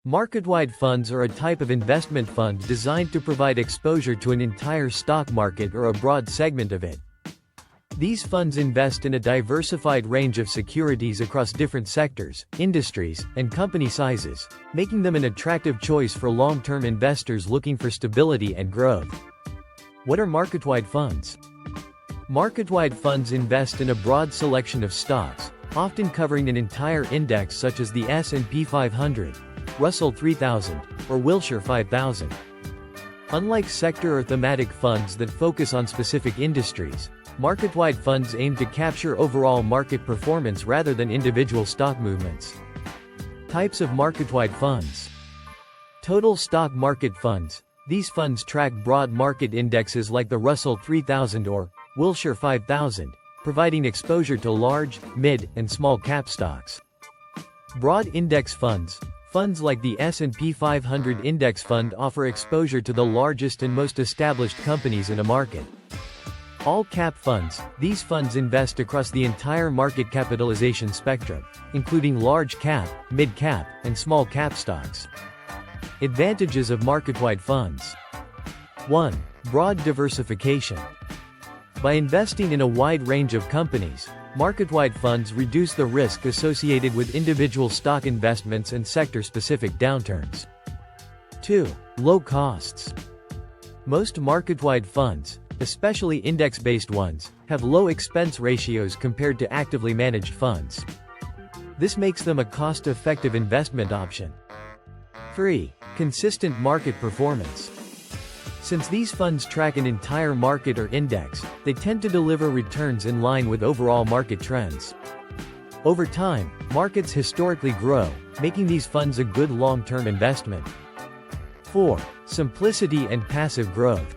Market-wide funds are a type of investment fund designed to provide exposure to an entire stock market or a broad segment of it. These funds invest in a diversified range of securities across different sectors, industries, and company sizes, making them an attractive choice for long-term investors looking for stability and growth. What are market-wide funds? Market-wide funds invest in a broad selection of stocks, often covering an entire index such as the S&P 500, Russell 3000, or Wilshire 5000. Unlike sector or thematic funds that focus on specific industries, market-wide funds aim to capture overall market performance rather than individual stock movements. Types of market-wide funds. Total stock market funds. These funds track broad market indexes like the Russell 3000 or Wilshire 5000, providing exposure to large, mid, and small cap stocks. Broad index funds. Funds like the S&P 500 Index Fund offer exposure to the largest and most established companies in a market. All-cap funds. These funds invest across the entire market capitalization spectrum, including large-cap, mid-cap, and small-cap stocks. Advantages of market-wide funds. 1. Broad diversification. By investing in a wide range of companies, market-wide funds reduce the risk associated with individual stock investments and sector-specific downturns. 2. Low costs. Most market-wide funds, especially index-based ones, have low expense ratios compared to actively managed funds. This makes them a cost-effective investment option. 3. Consistent market performance. Since these funds track an entire market or index, they tend to deliver returns in line with overall market trends. Over time, markets historically grow, making these funds a good long-term investment. 4. Simplicity and passive growth.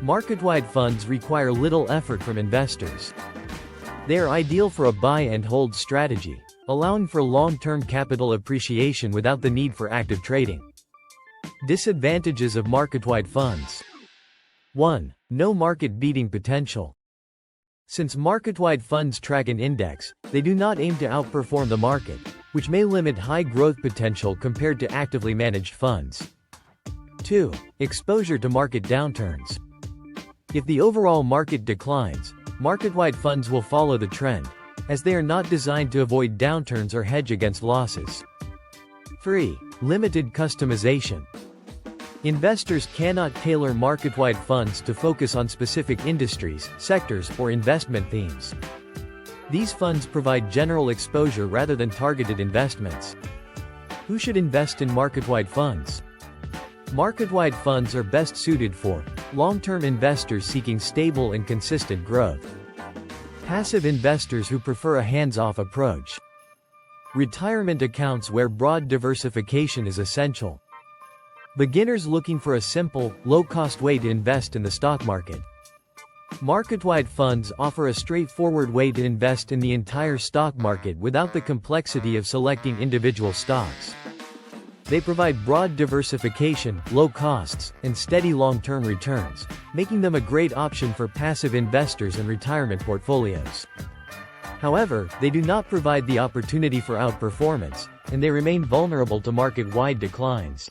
Market-wide funds require little effort from investors. They are ideal for a buy-and-hold strategy, allowing for long-term capital appreciation without the need for active trading. Disadvantages of market-wide funds. 1. No market-beating potential. Since market-wide funds track an index, they do not aim to outperform the market, which may limit high growth potential compared to actively managed funds. 2. Exposure to market downturns. If the overall market declines, market-wide funds will follow the trend, as they are not designed to avoid downturns or hedge against losses. 3. Limited customization. Investors cannot tailor market-wide funds to focus on specific industries, sectors, or investment themes. These funds provide general exposure rather than targeted investments. Who should invest in market-wide funds? Market-wide funds are best suited for long-term investors seeking stable and consistent growth. Passive investors who prefer a hands-off approach. Retirement accounts where broad diversification is essential. Beginners looking for a simple, low-cost way to invest in the stock market. Market-wide funds offer a straightforward way to invest in the entire stock market without the complexity of selecting individual stocks. They provide broad diversification, low costs, and steady long-term returns, making them a great option for passive investors and retirement portfolios. However, they do not provide the opportunity for outperformance, and they remain vulnerable to market-wide declines.